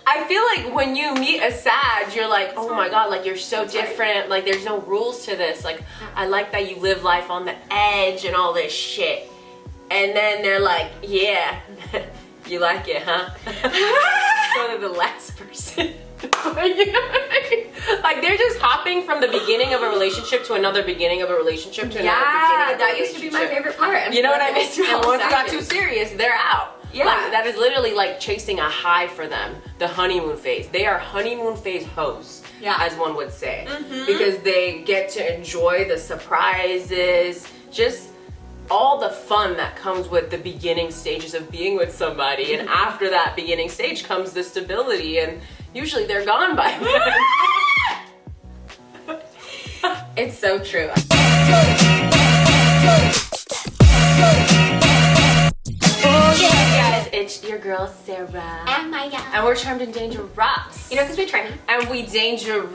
I feel like when you meet a Sag, you're like, oh my god, like you're so different. Like there's no rules to this. Like I like that you live life on the edge and all this shit. And then they're like, yeah, you like it, huh? So they're the last person. You know what I mean? Like they're just hopping from the beginning of a relationship to another beginning of a relationship to another beginning of a that used to be my favorite part. You know what I mean? And once it got too serious, they're out. Yeah. Like, that is literally like chasing a high for them, the honeymoon phase. They are honeymoon phase hoes, as one would say. Because they get to enjoy the surprises, just all the fun that comes with the beginning stages of being with somebody. And after that beginning stage comes the stability, and usually they're gone by then. It's so true. It's your girl Sarah and Maya, and we're charmed and dangerous. You know, because we're charming and we dangerous.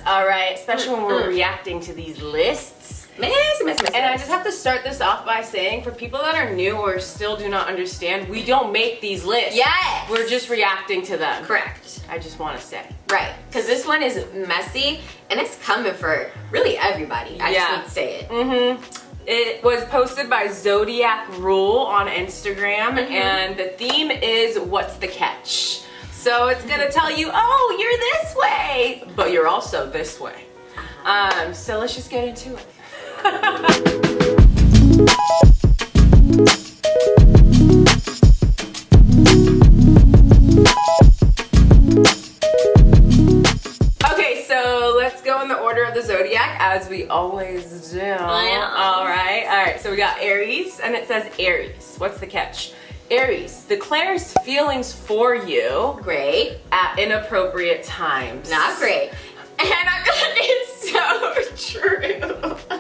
All right, especially when we're reacting to these lists. And I just have to start this off by saying, for people that are new or still do not understand, we don't make these lists. Yes, we're just reacting to them. Correct. I just want to say, right, because this one is messy and it's coming for really everybody. I just need to say it. It was posted by Zodiac Rule on Instagram, and the theme is what's the catch? So it's gonna tell you, oh, you're this way, but you're also this way. So let's just get into it. Okay, so let's go in the order of the Zodiac as we always do. All right, so we got Aries, and it says Aries. What's the catch? Aries declares feelings for you. Great. At inappropriate times. Not great. And I feel like it's so true.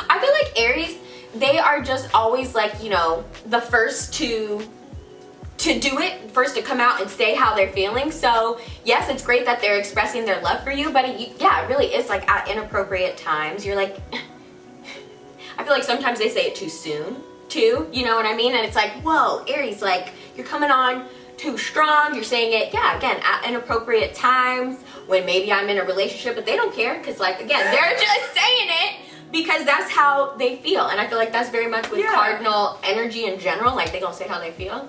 I feel like Aries, they are just always like, you know, the first to do it, first to come out and say how they're feeling. So yes, it's great that they're expressing their love for you, but it really is like at inappropriate times. You're like, I feel like sometimes they say it too soon too, you know what I mean? And it's like, whoa, Aries, like you're coming on too strong. You're saying it, again, at inappropriate times when maybe I'm in a relationship, but they don't care because, like, again, they're just saying it because that's how they feel. And I feel like that's very much with cardinal energy in general. Like, they gonna say how they feel,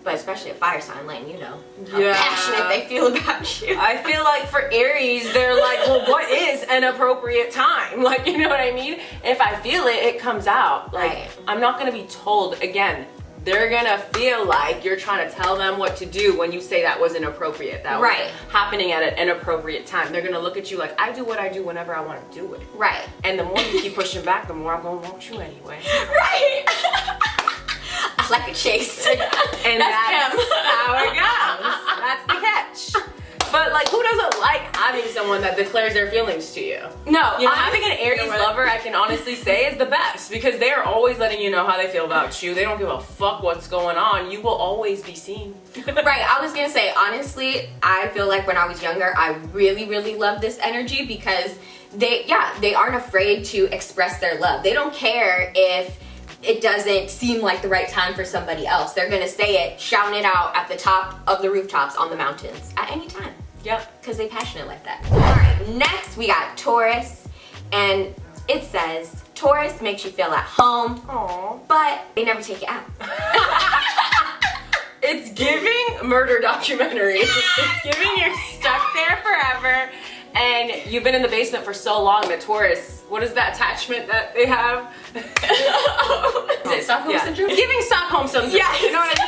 but especially a fire sign letting you know how passionate they feel about you. I feel like for Aries, they're like, well, what is an appropriate time? Like, you know what I mean? If I feel it, it comes out. Like, I'm not gonna be told, again, they're gonna feel like you're trying to tell them what to do when you say that was inappropriate. That was happening at an inappropriate time. They're gonna look at you like, I do what I do whenever I want to do it. Right. And the more you keep pushing back, the more I'm gonna want you anyway. Right. I like a chase. And that's how it goes. That's the catch. But like, who doesn't like having someone that declares their feelings to you? No, you know, having an Aries lover, I can honestly say, is the best because they are always letting you know how they feel about you. They don't give a fuck what's going on. You will always be seen. Right, I was gonna say, honestly, I feel like when I was younger, I really, really loved this energy because they aren't afraid to express their love. They don't care if it doesn't seem like the right time for somebody else. They're gonna say it, shouting it out at the top of the rooftops on the mountains at any time. Yep, because they're passionate like that. All right, next we got Taurus, and it says, Taurus makes you feel at home, but they never take you out. It's giving murder documentary. It's giving you're stuck there forever, and you've been in the basement for so long that Taurus, what is that attachment that they have? Is it Stockholm Syndrome? It's giving Stockholm Syndrome. Yes. You know what I mean?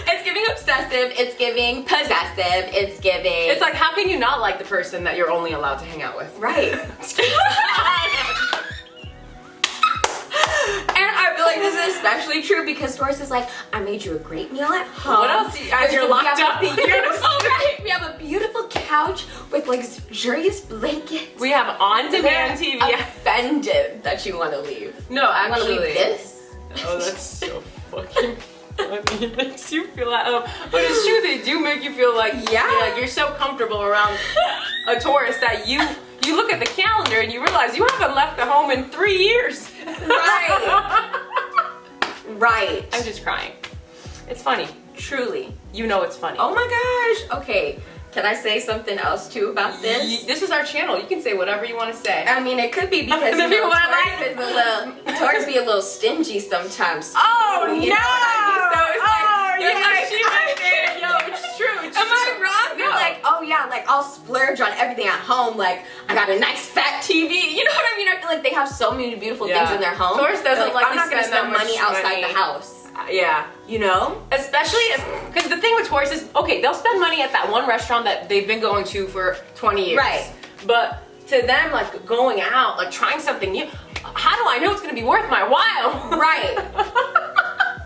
It's giving obsessive, it's giving possessive, it's giving... It's like, how can you not like the person that you're only allowed to hang out with? Right. And I feel like this is especially true because Taurus is like, I made you a great meal at home. What else? As you're locked up. We have a beautiful couch with luxurious blankets. We have on-demand TV. Offended that you want to leave. No, actually. Want to leave this? Oh, that's so fucking funny. It makes you feel like, but it's true, they do make you feel like, you're so comfortable around a Taurus that you look at the calendar and you realize you haven't left the home in 3 years. Right. Right. I'm just crying. It's funny. Truly. You know it's funny. Oh my gosh. Okay. Can I say something else too about this? This is our channel. You can say whatever you want to say. I mean, it could be because The people that Taurus is a little, Taurus be a little stingy sometimes. Oh, you know what I mean? So it's yeah, like, she right there. Yo, it's true. It's am true. I wrong? They're like, oh yeah, like I'll splurge on everything at home. Like I got a nice fat TV. You know what I mean? I feel like they have so many beautiful things in their home. Taurus doesn't They're like I'm to not gonna spend that spend money much outside money. the house. Yeah. You know? Especially because the thing with Taurus is, okay, they'll spend money at that one restaurant that they've been going to for 20 years. Right. But to them, like going out, like trying something new, how do I know it's going to be worth my while? Right.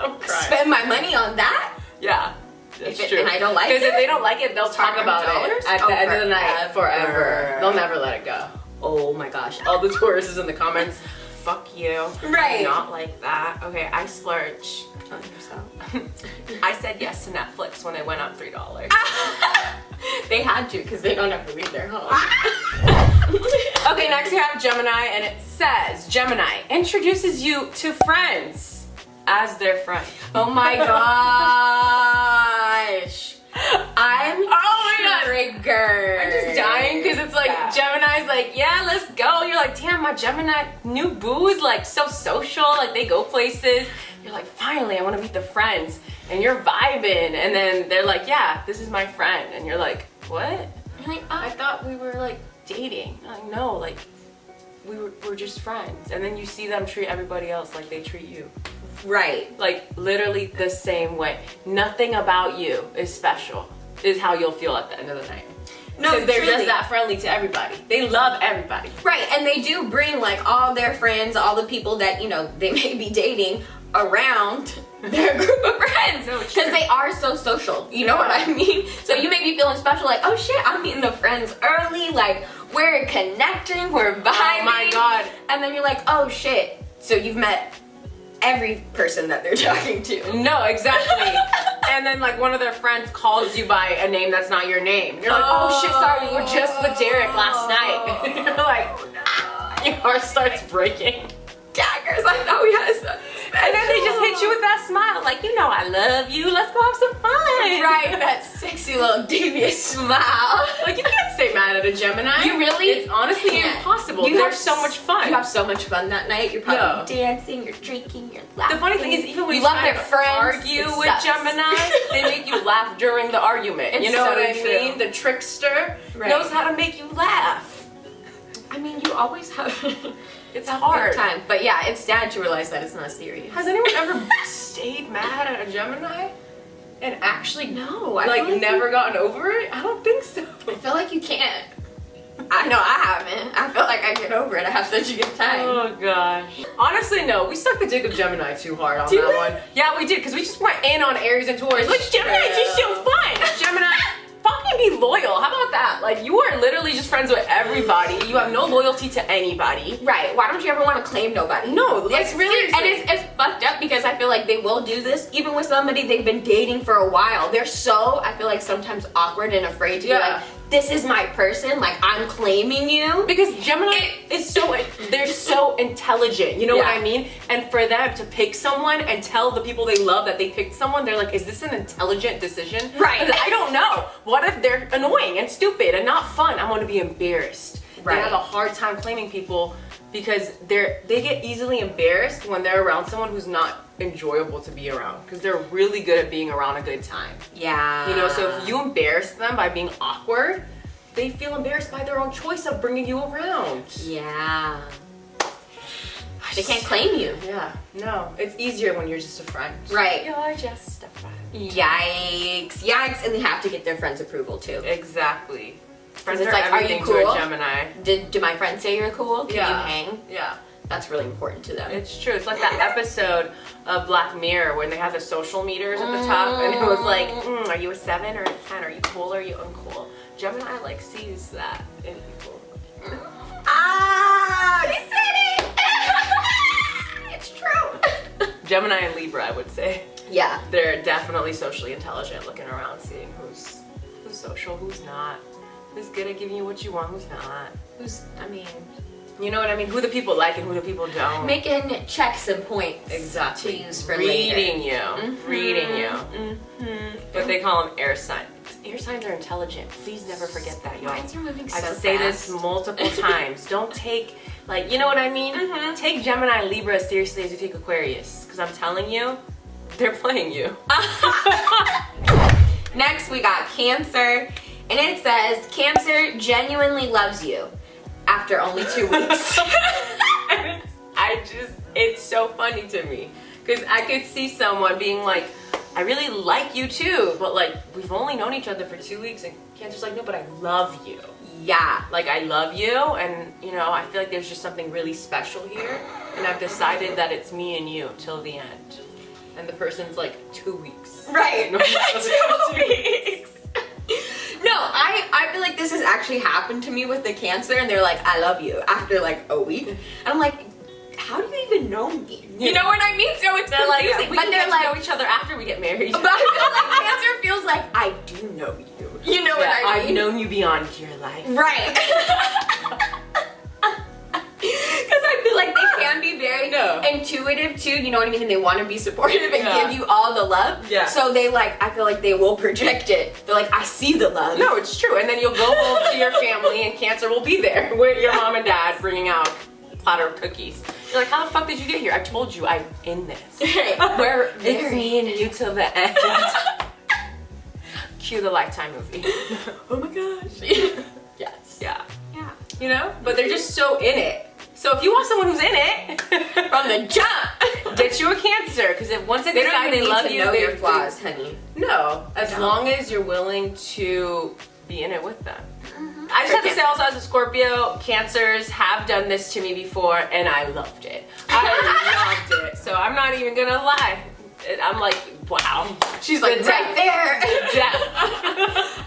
I'm crying. Spend my money on that? Yeah. That's true. And I don't like it? Because if they don't like it, they'll talk about it at the end of the night forever. They'll never let it go. Oh my gosh. All the Tauruses in the comments, fuck you. Right. I'm not like that. Okay, I splurge. On yourself. I said yes to Netflix when it went up $3. They had to because they don't ever leave their home. Okay, next we have Gemini, and it says, Gemini introduces you to friends as their friend. Oh my gosh. I'm triggered. I'm just dying because it's like Gemini's like, yeah, let's go. You're like, damn, my Gemini new boo is like so social. Like they go places. You're like, finally, I want to meet the friends. And you're vibing. And then they're like, yeah, this is my friend. And you're like, what? You're like, I thought we were like dating. I'm like, no, like we're just friends. And then you see them treat everybody else like they treat you. right. Like literally the same way. Nothing about you is special, is how you'll feel at the end of the night. No, Because they're truly. just that friendly to everybody. They love everybody. Right, and they do bring like all their friends, all the people that, you know, they may be dating around their group of friends. No, Because true. they are so social. You know what I mean? So you may be feeling special like, oh shit, I'm meeting the friends early. Like, we're connecting, we're vibing. Oh my God. And then you're like, oh shit. So you've met every person that they're talking to. No, exactly. And then like one of their friends calls you by a name that's not your name. You're like, oh shit, sorry, we were just with Derek last night. And you're like, your heart starts breaking. Daggers, I thought we had something And then they just hit you with that smile, like, you know I love you, let's go have some fun. Right, that sexy little devious smile. Like, you can't stay mad at a Gemini. You really It's honestly can't. impossible. You They're have so much fun. You have so much fun that night. You're probably No. dancing, you're drinking, you're laughing. The funny thing is, even when you you love try their to friends, argue it with sucks. Gemini, they make you laugh during the argument. It's you know so what I true. mean? The trickster Right. knows how to make you laugh. I mean, you always have It's a hard. good time. But yeah, it's sad to realize that it's not serious. Has anyone ever stayed mad at a Gemini and actually No, I like feel never gotten over it? I don't think so. I feel like you can't. I know I haven't. I feel like I get over it. I have such a good time. Oh gosh. Honestly, no. We sucked the dick of Gemini too hard on Did that we? one. Yeah, we did because we just went in on Aries and Taurus. Like Gemini is just so fun. Gemini, fucking be loyal. How about that? Like you are literally just friends with everybody. You have no loyalty to anybody. Right. Why don't you ever want to claim nobody? No, like It's really. and it's fucked up because I feel like they will do this even with somebody they've been dating for a while. They're so, I feel like sometimes awkward and afraid to be like, this is my person, like I'm claiming you. Because Gemini is so, they're so intelligent, you know what I mean? And for them to pick someone and tell the people they love that they picked someone, they're like, is this an intelligent decision? Right. 'Cause I don't know. What if they're annoying and stupid and not fun? I'm gonna be embarrassed. Right. They have a hard time claiming people because they get easily embarrassed when they're around someone who's not enjoyable to be around because they're really good at being around a good time. Yeah. You know, so if you embarrass them by being awkward, they feel embarrassed by their own choice of bringing you around. Yeah. They can't claim you. Yeah, no. It's easier when you're just a friend. Right. You're just a friend. Yikes. Yikes. And they have to get their friends' approval too. Exactly. Friends it's are like, are you everything cool? to a Gemini. Do my friends say you're cool? Can you hang? Yeah. That's really important to them. It's true. It's like that episode of Black Mirror when they had the social meters at the top and it was like, are you a 7 or a 10? Are you cool or are you uncool? Gemini like sees that in people. Ah, they said it! It's true. Gemini and Libra, I would say. Yeah. They're definitely socially intelligent, looking around, seeing who's social, who's not, who's good at giving you what you want, who's not. I mean, You know what I mean? Who the people like and who the people don't. Making checks and points. Exactly. To use for reading later. you. Reading you. But they call them air signs. Air signs are intelligent. Please never forget that, y'all. Minds are moving so I fast. say this multiple times. Don't take, like, you know what I mean? Take Gemini, Libra as seriously as you take Aquarius. Because I'm telling you, they're playing you. Next, we got Cancer. And it says, Cancer genuinely loves you after only 2 weeks. It's so funny to me. Because I could see someone being like, I really like you too, but like, we've only known each other for 2 weeks, and Cancer's like, no, but I love you. Yeah. Like, I love you, and you know, I feel like there's just something really special here, and I've decided that it's me and you till the end. And the person's like, 2 weeks. Right. 2 weeks. No, I feel like this has actually happened to me with the Cancer, and they're like, I love you after like a week. And I'm like, how do you even know me? You know what I mean? So it's They're like, confusing. we But can they're get like, to know each other after we get married. but I feel like Cancer feels like, I do know you. You know what I mean? I've known you beyond your life. Right. Because I feel like they can be very intuitive too, you know what I mean? And they want to be supportive and give you all the love. Yeah. So they like, I feel like they will project it. They're like, I see the love. No, it's true. And then you'll go home to your family and Cancer will be there with your mom and dad bringing out a platter of cookies. You're like, how the fuck did you get here? I told you I'm in this. We're It's me and you till the end. Cue the Lifetime movie. Oh my gosh. Yes. Yeah. Yeah. You know? But they're just so in it. So if you want someone who's in it, From the jump. get you a Cancer. Because if once they They don't decide even they need love to you, know they your flaws, honey. No, as No. long as you're willing to be in it with them. I just have to say also, as a Scorpio, Cancers have done this to me before and I loved it. I loved it. So I'm not even gonna lie. I'm like, wow. She's like, Good right death. there. Death.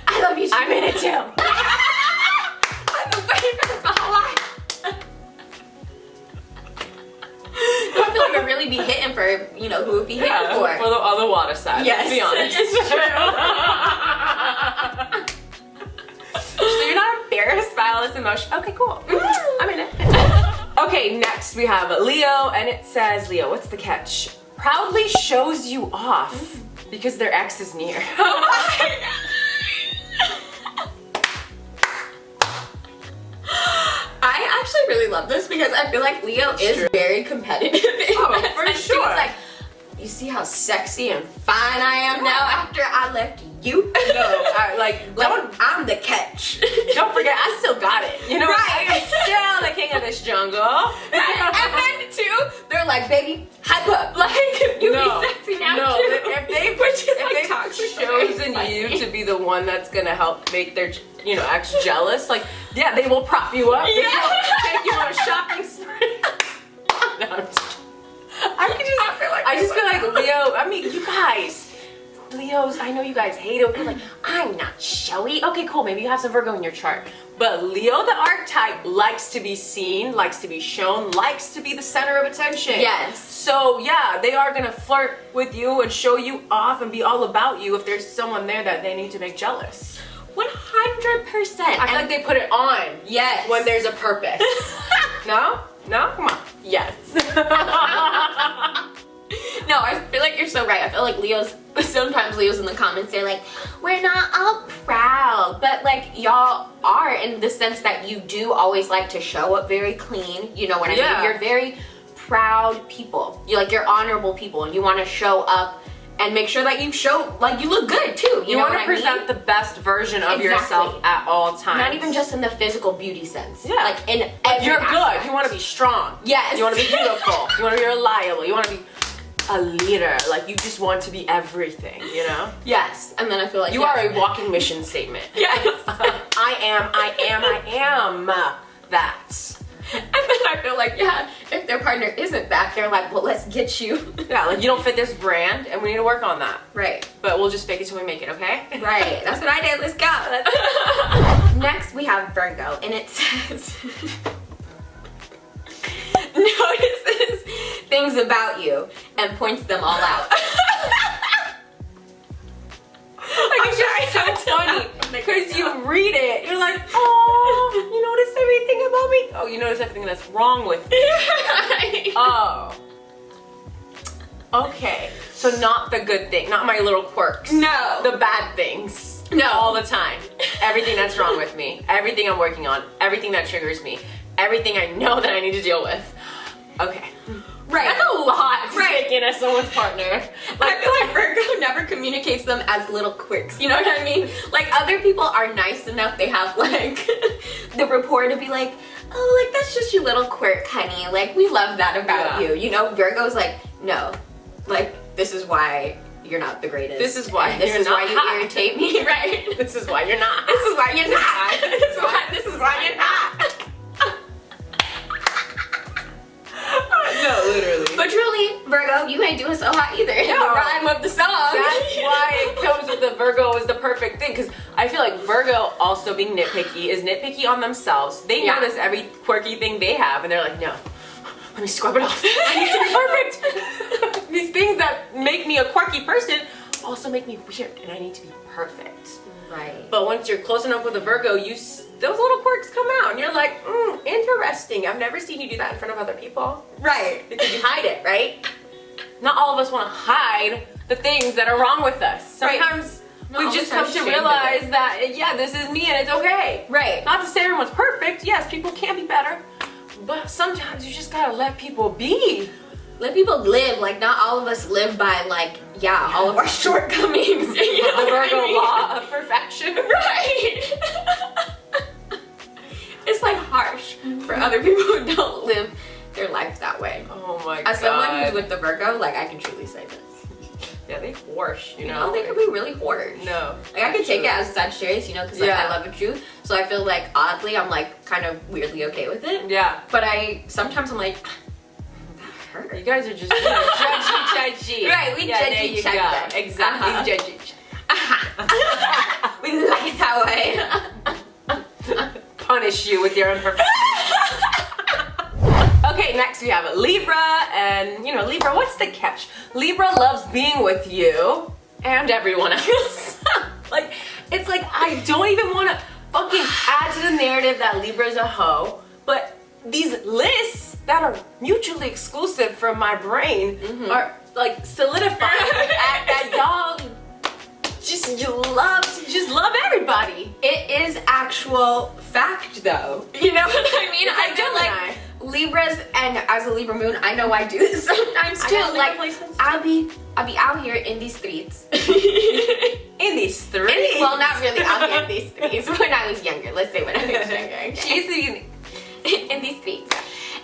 I love you so I'm in it too. I've been waiting for this my whole life. I feel like I'd really be hitting for, you know, who would be hitting for. For the other water side. Yes. Let's be honest. It's true. So you're not embarrassed by all this emotion. Okay, cool. I'm in it. Okay, next we have Leo, and it says, Leo, what's the catch? Proudly shows you off because their ex is near. I actually really love this because I feel like Leo is very competitive. Oh, for sure. It's like, you see how sexy and fine I am now after I left you? No, I'm the catch. Don't forget, I still got it. You know, Right. I am still the king of this jungle. And then too, they're like, baby, hype up. Like, you be sexy now no. too. If they've chosen you to be the one that's gonna help make their, you know, ex jealous, like, yeah, they will prop you up. They will take you on a shopping spree. No, I'm just kidding. I just feel like Leo, I mean, you guys, Leos, I know you guys hate it. You're like, I'm not showy. Okay, cool, maybe you have some Virgo in your chart. But Leo, the archetype, likes to be seen, likes to be shown, likes to be the center of attention. Yes. So yeah, they are gonna flirt with you and show you off and be all about you if there's someone there that they need to make jealous. 100%. I feel like they put it on. Yes. When there's a purpose. No? No? Come on. Yes. No, I feel like you're so right. I feel like sometimes Leo's in the comments, they're like, we're not all proud. But like, y'all are in the sense that you do always like to show up very clean. You know what I mean? You're very proud people. You're honorable people, and you want to show up and make sure that you show, like, you look good too. You know want to what present the best version of yourself at all times. Not even just in the physical beauty sense. Yeah. Like in every You're aspect. good. You want to be strong. Yes. You want to be beautiful. You want to be reliable. You want to be a leader. Like, you just want to be everything, you know? Yes. And then I feel like you are a walking mission statement. Yes. I am that. And then I feel like, yeah, if their partner isn't that, they're like, well, let's get you. Yeah, like, you don't fit this brand and we need to work on that. Right. But we'll just fake it till we make it, okay? Right. That's what I did. Let's go. Next, we have Virgo, and it says, notices things about you and points them all out. Like, it's just so funny. Because Because you read it, you're like, oh, you notice everything about me? Oh, you notice everything that's wrong with me. Oh. Okay. So not the good thing, not my little quirks. No. The bad things. No. All the time. Everything that's wrong with me. Everything I'm working on. Everything that triggers me. Everything I know that I need to deal with. Okay. Right. That's a lot to take in as someone's partner. I feel like Virgo never communicates them as little quirks. You know what I mean? Like other people are nice enough. They have like the rapport to be like, oh, like that's just your little quirk, honey. Like we love that about you. You know, Virgo's like, no, like this is why you're not the greatest. This is why this is why you irritate me. Right. This is why you're not. This is why you're not. This is why you're not. No, literally. But truly, Virgo, you ain't doing so hot either. No. The rhyme of the song. That's why it comes with the Virgo is the perfect thing. Because I feel like Virgo, also being nitpicky, is nitpicky on themselves. They notice every quirky thing they have, and they're like, no, let me scrub it off. I need to be perfect. These things that make me a quirky person also make me weird, and I need to be perfect. Right. But once you're close enough with a Virgo, those little quirks come out, and you're like, interesting. I've never seen you do that in front of other people. Right. Because you hide it, right? Not all of us want to hide the things that are wrong with us. Sometimes we've just come to realize that, yeah, this is me and it's okay. Right. Not to say everyone's perfect. Yes, people can be better. But sometimes you just gotta let people be. Let people live. Like, not all of us live by, like, all of our shortcomings. You know The Virgo what I mean? law of perfection. Right. It's like harsh for other people who don't live their life that way. Oh my god. As someone who's with the Virgo, like, I can truly say this. Yeah, they horse, you You know? know, they can be really harsh. No. Like, I can take it as Sagittarius, you know, because like, I love the truth. So I feel like, oddly, I'm like, kind of weirdly okay with it. Yeah. But sometimes I'm like, that hurt. You guys are just judgy. Right, we yeah, judgy there you check go. that. Exactly, judgy. We like it that way. Punish you with your imperfection. Okay, next we have Libra, and you know, Libra, what's the catch? Libra loves being with you and everyone else. Like, it's like, I don't even want to fucking add to the narrative that Libra's a hoe, but these lists that are mutually exclusive from my brain are like solidifying that y'all you love everybody. It is actual fact, though. You know what I mean? I feel like Libras, and as a Libra moon, I know I do this sometimes too. Like, I'll be out here in these streets. In these streets? Well, not really out here in these streets. When I was younger, let's say when I was younger. She used to be in these streets.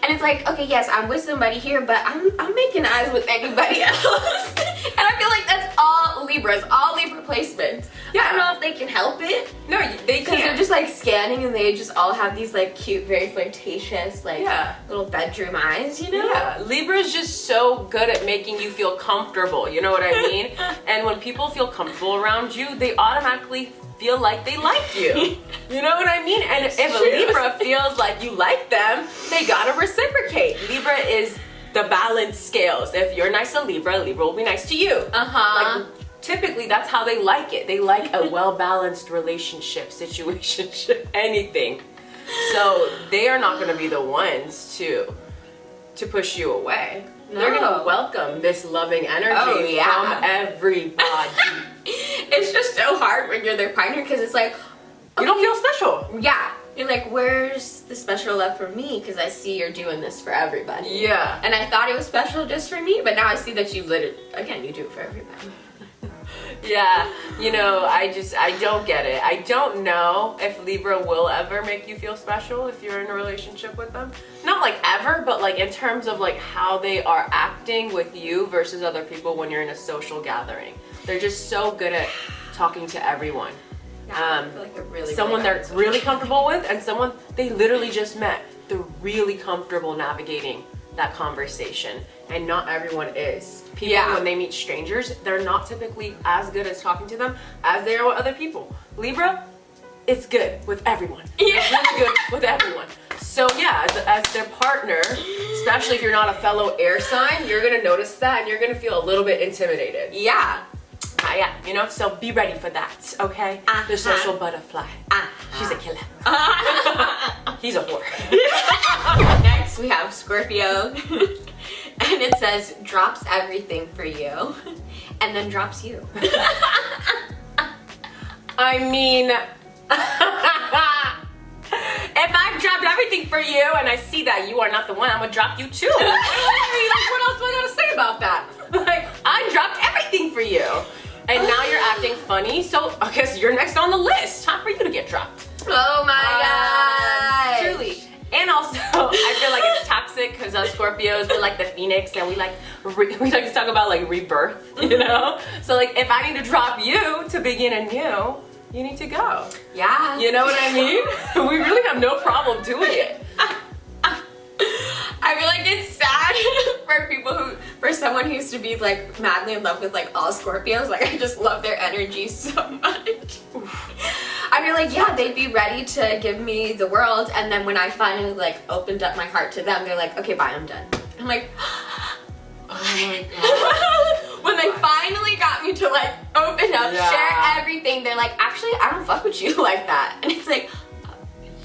And it's like, okay, yes, I'm with somebody here, but I'm making eyes with anybody else. And I feel like that's all Libras, all Libra placements. Yeah. I don't know if they can help it. No, they can't. Because they're just like scanning and they just all have these like cute, very flirtatious, like little bedroom eyes, you know? Yeah, Libra's just so good at making you feel comfortable, you know what I mean? And when people feel comfortable around you, they automatically feel like they like you. You know what I mean? And if a Libra feels like you like them, they gotta reciprocate. Libra is the balance scales. If you're nice to Libra, Libra will be nice to you. Like, typically that's how they like it. They like a well-balanced relationship, situationship, anything. So they are not gonna be the ones to push you away. No. They're gonna welcome this loving energy from everybody. It's just so hard when you're their partner because it's like, you don't feel special. Yeah. You're like, where's the special love for me? Because I see you're doing this for everybody. Yeah. And I thought it was special just for me, but now I see that you literally, again, you do it for everybody. Yeah, you know, I don't get it. I don't know if Libra will ever make you feel special if you're in a relationship with them. Not like ever, but like in terms of like how they are acting with you versus other people when you're in a social gathering. They're just so good at talking to everyone. Yeah, I feel like they're really someone they're really comfortable with and someone they literally just met. They're really comfortable navigating that conversation, and not everyone is. People, when they meet strangers, they're not typically as good as talking to them as they are with other people. Libra, it's good with everyone. Yeah. It's really good with everyone. So yeah, as their partner, especially if you're not a fellow air sign, you're gonna notice that and you're gonna feel a little bit intimidated. Yeah. Yeah, you know, so be ready for that, okay? The social butterfly. She's a killer. He's a whore. Next we have Scorpio. And it says, drops everything for you. And then drops you. I mean, if I've dropped everything for you and I see that you are not the one, I'm gonna drop you too. I mean, what else do I gotta say about that? Like, I dropped everything for you. And now you're acting funny, so I guess you're next on the list. Time for you to get dropped. Oh my god. Truly. And also, I feel like it's toxic because us Scorpios, we're like the phoenix and we like to talk about like rebirth, you know? So like if I need to drop you to begin anew, you need to go. Yeah. You know what I mean? We really have no problem doing it. I feel like it's sad for people who, for someone who used to be like madly in love with like all Scorpios, like I just love their energy so much. I feel like, yeah, they'd be ready to give me the world, and then when I finally like opened up my heart to them, they're like, okay, bye, I'm done. I'm like, oh my god. When they finally got me to like open up, share everything, they're like, actually, I don't fuck with you like that. And it's like,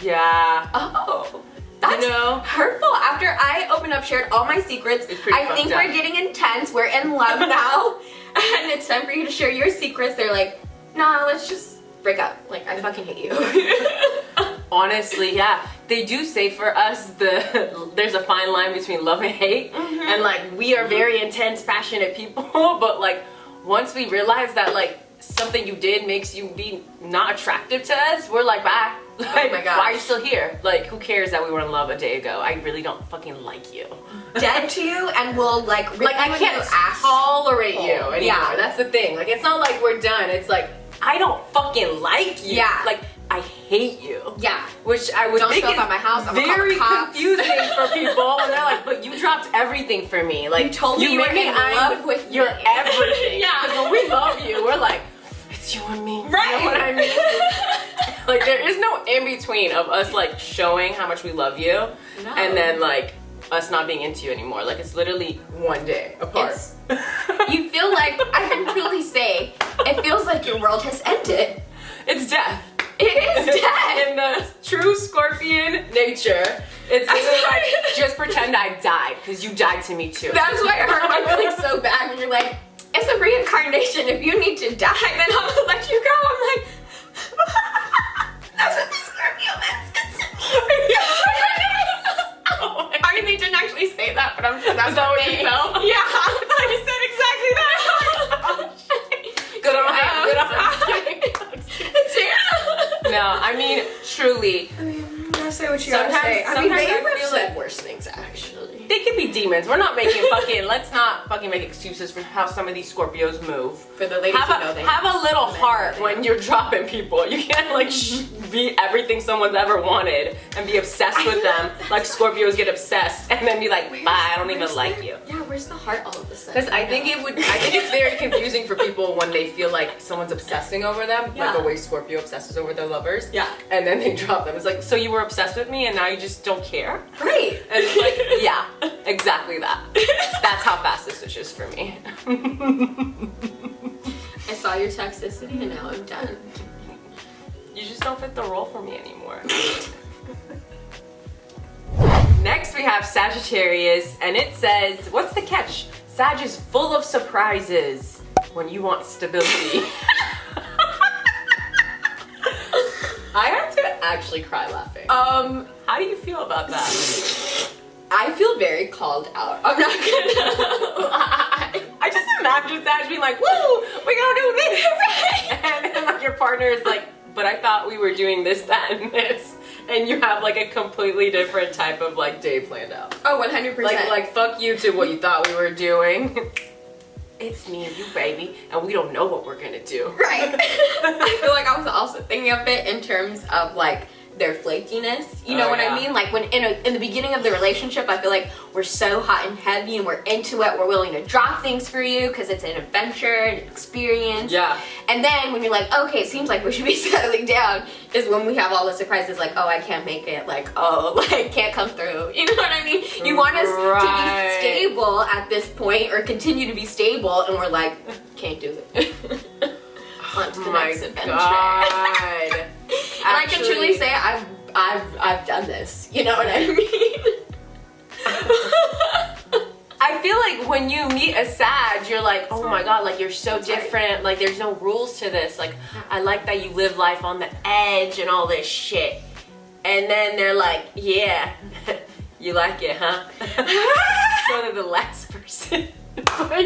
yeah. oh. That's hurtful. After I opened up, shared all my secrets, I think we're getting intense, we're in love now, and it's time for you to share your secrets. They're like, nah, let's just break up. Like, I fucking hate you. Honestly, yeah. They do say for us, there's a fine line between love and hate, and like, we are very intense, passionate people, but like, once we realize that like, something you did makes you be not attractive to us, we're like, bye. Like, oh my god. Why are you still here? Like, who cares that we were in love a day ago? I really don't fucking like you. Dead to you, and we'll like I can't tolerate you anymore. Yeah. That's the thing. Like, it's not like we're done. It's like, I don't fucking like you. Yeah. Like, I hate you. Yeah. Which I would don't think show is up at my house. I'm very confusing for people. And they're like, but you dropped everything for me. Like, you told me you were in love with you're me. everything. Yeah. Because when we love you, we're like, it's you and me. Right. You know what I mean? Like, there is no in-between of us like showing how much we love you and then like us not being into you anymore. Like, it's literally one day apart. You feel like, I can truly say, it feels like your world has ended. It's death. It is death. In the true Scorpion nature, it's literally like, just pretend I died, because you died to me too. That's why it hurt my feelings so bad when you're like, it's a reincarnation. If you need to die, then I'll let you go. I'm like, that's what the Scorpio man said to me. I mean, they didn't actually say that, but I'm sure that's what you felt? Yeah, I thought you said exactly that. Good on him. Good on him. No, I mean, truly. I say what you Sometimes, gotta say. I mean, sometimes they've I feel said like worse things, actually. they could be demons. We're not making fucking, let's not fucking make excuses for how some of these Scorpios move. For the ladies who know, they have a little heart when you're dropping people. You can't like be everything someone's ever wanted and be obsessed with them like Scorpios get obsessed and then be like, bye, I don't even like you. Yeah, where's the heart all of a sudden? Because I think it's very confusing for people when they feel like someone's obsessing over them, like the way Scorpio obsesses over their lovers. Yeah. And then they drop them. It's like, so you were obsessed with me and now you just don't care? Right. And it's like, yeah, exactly that. That's how fast this switches for me. I saw your toxicity and now I'm done. You just don't fit the role for me anymore. Next we have Sagittarius, and it says, what's the catch? Sag is full of surprises when you want stability. I had to actually cry laughing. How do you feel about that? I feel very called out. I'm not gonna lie. I just imagine Sag being like, woo, we're gonna do this. Right. And then like your partner is like, but I thought we were doing this, that, and this. And you have like a completely different type of like day planned out. Oh, 100%. Like fuck you to what you thought we were doing. It's me and you, baby, and we don't know what we're gonna do. Right. I feel like I was also thinking of it in terms of like their flakiness. You know what I mean? Like when in the beginning of the relationship, I feel like we're so hot and heavy and we're into it. We're willing to drop things for you because it's an adventure, an experience. Yeah. And then when you're like, okay, it seems like we should be settling down, is when we have all the surprises like, oh, I can't make it. Like, oh, like can't come through. You know what I mean? You want us to be stable at this point or continue to be stable, and we're like, can't do it. On to the next adventure. God. And I can truly say I've done this. You know what I mean? I feel like when you meet a Sag, you're like, oh my God, like you're so different. Like there's no rules to this. Like I like that you live life on the edge and all this shit. And then they're like, yeah, you like it, huh? So they're the last person. You know what I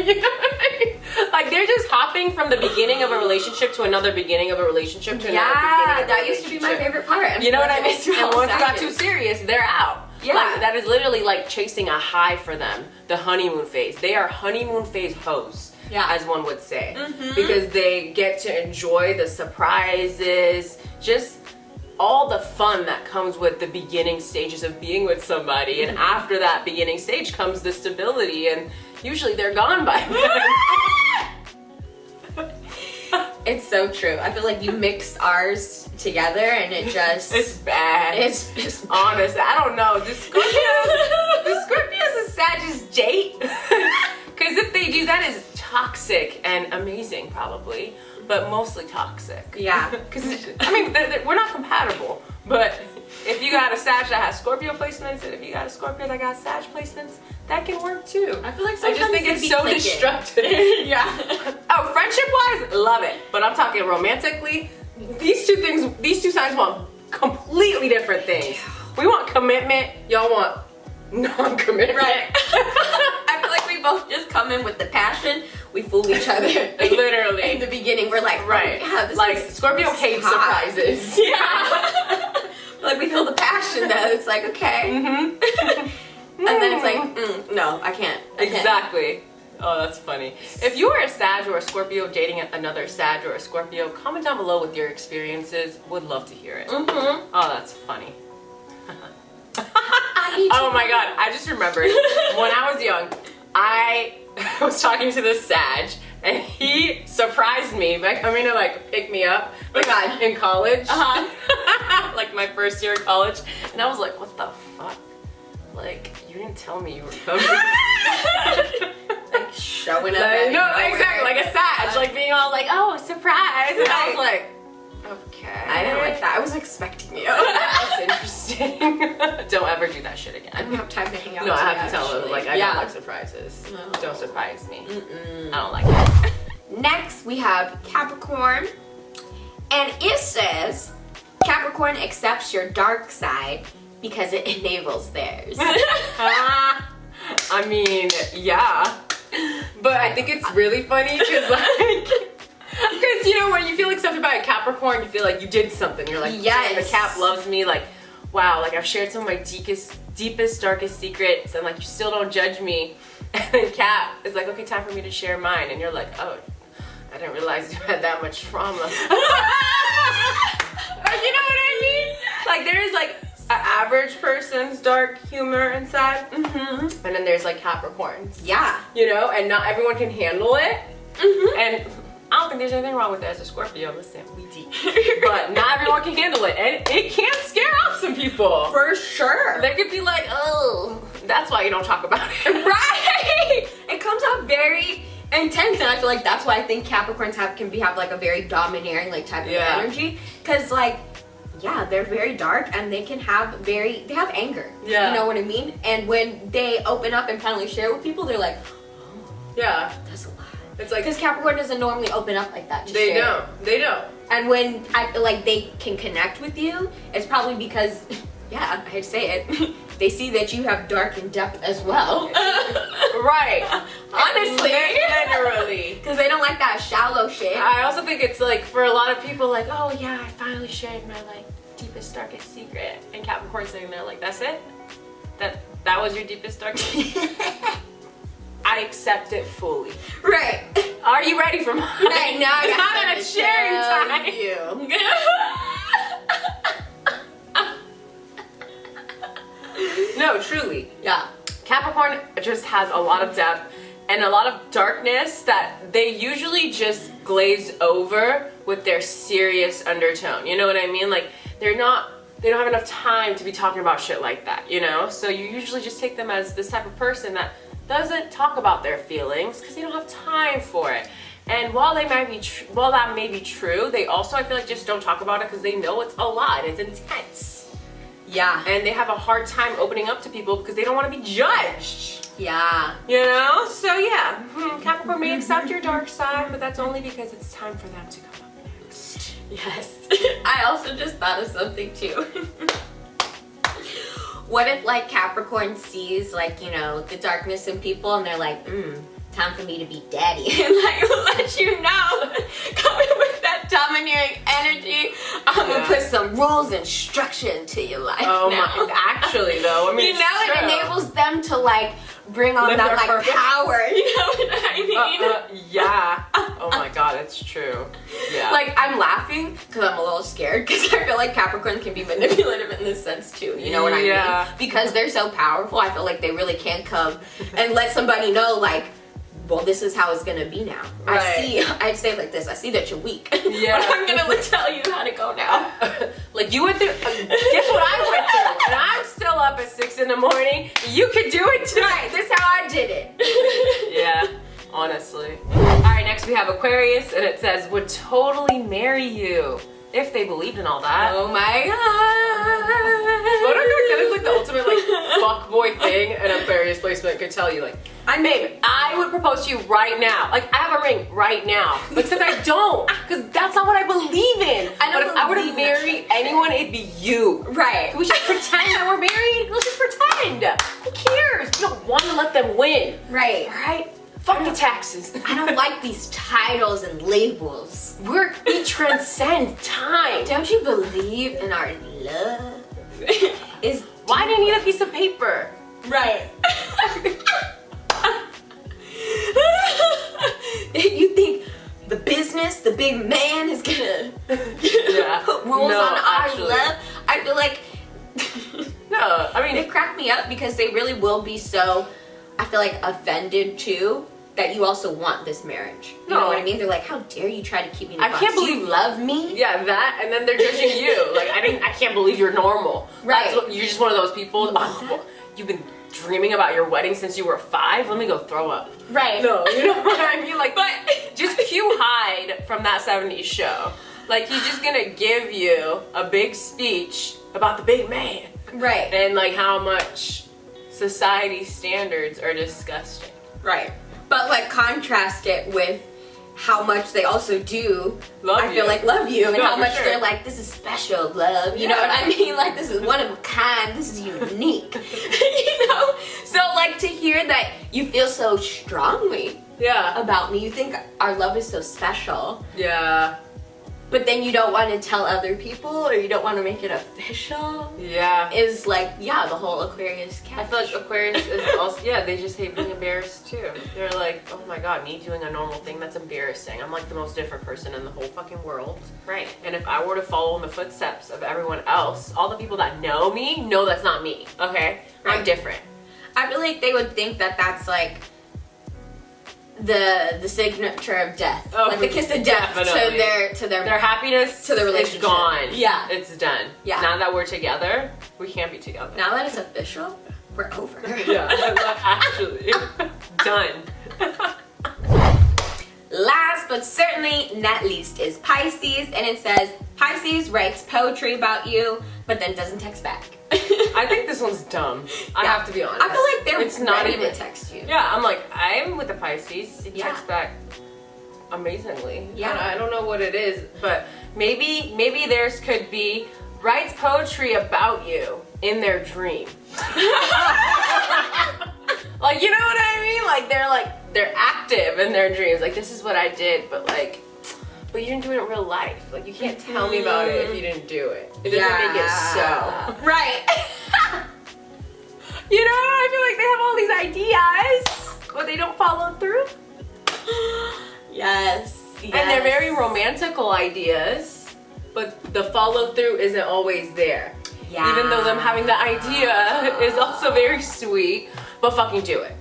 mean? Like they're just hopping from the beginning of a relationship to another beginning of a relationship to another beginning of a that used to be my favorite part. You know what I mean? And once it got too serious, they're out. Yeah. Like, that is literally like chasing a high for them, the honeymoon phase. They are honeymoon phase hoes, as one would say. Because they get to enjoy the surprises, just all the fun that comes with the beginning stages of being with somebody. And after that beginning stage comes the stability, and usually they're gone by then. It's so true. I feel like you mix ours together and it just... It's bad. It's just honest. I don't know. The Scorpios and Sagittarius date? Because if they do, that is toxic and amazing probably, but mostly toxic. Yeah. Because, I mean, we're not compatible, but if you got a Sag that has Scorpio placements and if you got a Scorpio that got Sag placements, that can work too. I feel like I just think it's so destructive. Yeah. Oh, friendship-wise, love it. But I'm talking romantically. These two signs want completely different things. We want commitment. Y'all want non-commitment. Right. I feel like we both just come in with the passion. We fool each other. Literally. In the beginning, we're like, right. Oh, yeah, this like is Scorpio hates surprises. Yeah. Like we feel the passion though. It's like, okay. And then it's like, no, I can't. Exactly. Oh, that's funny. If you are a Sag or a Scorpio dating another Sag or a Scorpio, comment down below with your experiences. Would love to hear it. Oh, that's funny. Oh my God, I just remembered. When I was young, I was talking to this Sag, and he surprised me by coming to like pick me up in college. Like my first year of college. And I was like, what the fuck? Like, you didn't tell me you were coming. Like showing up. No, exactly, like a Sag, like being all like, oh, surprise. And I was like, okay. I didn't like that. I was expecting you. That's interesting. Don't ever do that shit again. I don't have time to hang out. No, with I you, have to tell actually. them, like, I don't like surprises. No. Don't surprise me. I don't like it. Next, we have Capricorn. And it says, Capricorn accepts your dark side because it enables theirs. I mean, yeah. But I think it's really funny because, like, because, you know, when you feel accepted by a Capricorn, you feel like you did something. You're like, yes, the Cap loves me. Like, wow, like I've shared some of my deepest, darkest secrets, and like you still don't judge me. And then Cap is like, okay, time for me to share mine. And you're like, oh, I didn't realize you had that much trauma. You know what I mean? Like, there is like an average person's dark humor inside, and then there's like Capricorns. Yeah. You know, and not everyone can handle it. And I don't think there's anything wrong with that as a Scorpio. Listen, we deep. But not everyone can handle it. And it can scare off some people. For sure. They could be like, oh, that's why you don't talk about it. Right. It comes out very intense, and I feel like that's why I think Capricorns have like a very domineering like type of energy. Cause like, yeah, they're very dark and they can have they have anger. Yeah. You know what I mean? And when they open up and finally share with people, they're like, oh, yeah, that's a lot. It's like, because Capricorn doesn't normally open up like that. They don't. They don't. And when I feel like they can connect with you, it's probably because, yeah, I hate to say it, they see that you have dark and depth as well. Right. Honestly. Literally. Because they don't like that shallow shit. I also think it's like, for a lot of people, like, oh yeah, I finally shared my like deepest, darkest secret. And Capricorn sitting there like, that's it? That was your deepest, darkest secret? I accept it fully. Right. Are you ready for mine? Right, now I got not a sharing time. No, truly. Yeah. Capricorn just has a lot of depth and a lot of darkness that they usually just glaze over with their serious undertone. You know what I mean? Like, they don't have enough time to be talking about shit like that, you know? So you usually just take them as this type of person that doesn't talk about their feelings because they don't have time for it. And while that may be true, they also, I feel like, just don't talk about it because they know it's a lot. It's intense. Yeah. And they have a hard time opening up to people because they don't want to be judged. Yeah. You know? So yeah, Capricorn may accept your dark side, but that's only because it's time for them to come up next. Yes. I also just thought of something too. What if like Capricorn sees like, you know, the darkness in people and they're like, time for me to be daddy, and like let you know, coming with that domineering energy, I'm gonna put some rules and structure into your life. Oh now. my, actually though, I mean, you know, it enables them to like bring on that like power, you know what I mean? Yeah. Oh my god, it's true. Yeah. Like, I'm laughing because I'm a little scared because I feel like Capricorns can be manipulative in this sense too, you know what I mean? Because they're so powerful, I feel like they really can come and let somebody know like, well, this is how it's gonna be now. Right. I'd say it like this, I see that you're weak. Yeah. But I'm gonna tell you how to go now. Like you went through, guess what I went through? And I'm still up at 6 in the morning. You could do it too. Right, this is how I did it. Yeah, honestly. All right, next we have Aquarius, and it says, would totally marry you if they believed in all that. Oh my god. But I feel like that is like the ultimate like fuckboy thing an Aquarius placement could tell you. Like, babe, I would propose to you right now. Like, I have a ring right now. But except I don't, because that's not what I believe in. But if I were to marry anyone, it'd be you. Right. Can we just pretend that we're married? Let's just pretend. Who cares? We don't want to let them win. Right. All right? Fuck the taxes. I don't like these titles and labels. We transcend time. Don't you believe in our love? Why do you need a piece of paper? Right. You think the business, the big man is gonna put rules on our love? I feel like no, I mean, they crack me up because they really will be so, I feel like, offended too that you also want this marriage. You know what I mean? They're like, how dare you try to keep me in the box? Can't believe you love me? Yeah, that, and then they're judging you. Like, I can't believe you're normal. Right. You're just one of those people. You've been dreaming about your wedding since you were 5. Let me go throw up. Right. No, you know what I mean? Like, but just cue Hyde from that 70s show. Like, he's just gonna give you a big speech about the big man. Right. And like how much society standards are disgusting. Right. But like contrast it with how much they also do love you and how much they're like, this is special love, you know what I mean? Like, this is one of a kind, this is unique. You know? So like to hear that you feel so strongly about me, you think our love is so special. Yeah. But then you don't want to tell other people or you don't want to make it official. Yeah. Is like, the whole Aquarius catch. I feel like Aquarius is also, they just hate being embarrassed too. They're like, oh my god, me doing a normal thing, that's embarrassing. I'm like the most different person in the whole fucking world. Right. And if I were to follow in the footsteps of everyone else, all the people that know me know that's not me, okay? Right. I'm different. I feel like they would think that that's like the signature of death, like the kiss of death to their happiness, to the relationship. It's gone. Yeah, it's done. Yeah. Now that we're together, we can't be together. Now that it's official, we're over. Yeah, actually, done. Last but certainly not least is Pisces, and it says Pisces writes poetry about you, but then doesn't text back. I think this one's dumb. I have to be honest. I feel like they're not even to text you. Yeah, I'm like, I'm with the Pisces. It texts back amazingly. Yeah. I don't know what it is, but maybe theirs could be writes poetry about you in their dream. Like, you know what I mean? Like they're active in their dreams. Like, this is what I did, but you didn't do it in real life. Like, you can't tell me about it if you didn't do it. It doesn't make it so. Right. You know, I feel like they have all these ideas, but they don't follow through. Yes. And they're very romantical ideas, but the follow through isn't always there. Yeah. Even though them having the idea is also very sweet, but fucking do it.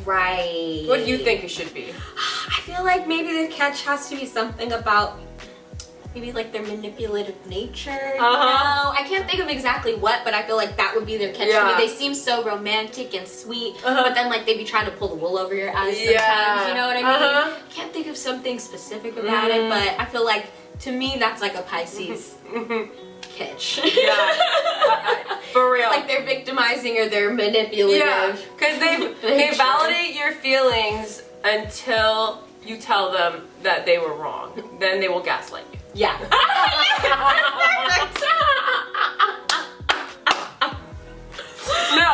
Right. What do you think it should be? I feel like maybe the catch has to be something about maybe like their manipulative nature. You know? I can't think of exactly what, but I feel like that would be their catch to me. They seem so romantic and sweet, but then like they be trying to pull the wool over your eyes sometimes. You know what I mean? Can't think of something specific about it, but I feel like to me that's like a Pisces catch. For real. Like they're victimizing or they're manipulative. Yeah, because they validate your feelings until you tell them that they were wrong. Then they will gaslight you. Yeah. No,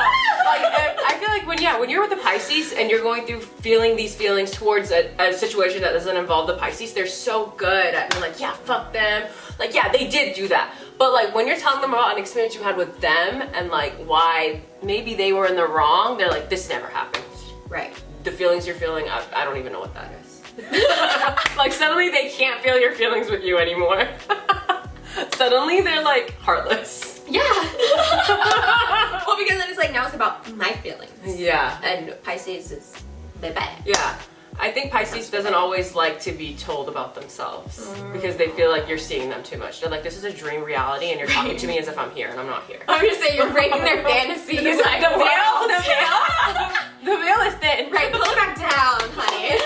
like I feel like when you're with a Pisces and you're going through feeling these feelings towards a situation that doesn't involve the Pisces, they're so good at being like, yeah, fuck them. Like, yeah, they did do that. But like when you're telling them about an experience you had with them and like why maybe they were in the wrong, they're like, this never happened. Right. The feelings you're feeling, I don't even know what that is. Like suddenly they can't feel your feelings with you anymore. Suddenly they're like heartless. Yeah. Well, because then it's like now it's about my feelings. Yeah. And Pisces is bebe. Yeah. I think Pisces doesn't always like to be told about themselves because they feel like you're seeing them too much. They're like, this is a dream reality and you're talking to me as if I'm here and I'm not here. I'm gonna say you're breaking their fantasies. Like, the veil is thin. Right, pull it back down, honey.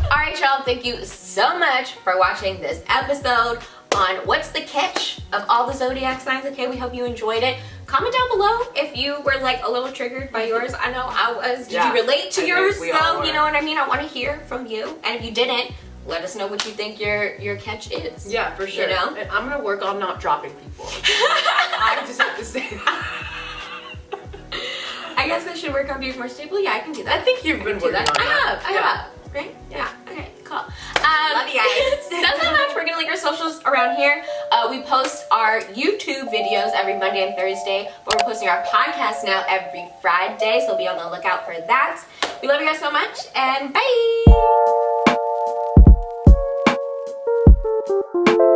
Alright, y'all, thank you so much for watching this episode on what's the catch of all the zodiac signs. Okay, we hope you enjoyed it. Comment down below if you were like a little triggered by yours. I know I was. Did you relate to yours though? You know what I mean? I want to hear from you. And if you didn't, let us know what you think your catch is. Yeah, for sure. You know? And I'm gonna work on not dropping people. I just have to say that. I guess I should work on being more stable. Yeah, I can do that. I think you've been working on that. I have. Right? Yeah. Okay, cool. Love you guys. So much. We're gonna link our socials around here. We post our YouTube videos every Monday and Thursday, but we're posting our podcast now every Friday, so be on the lookout for that. We love you guys so much, and bye!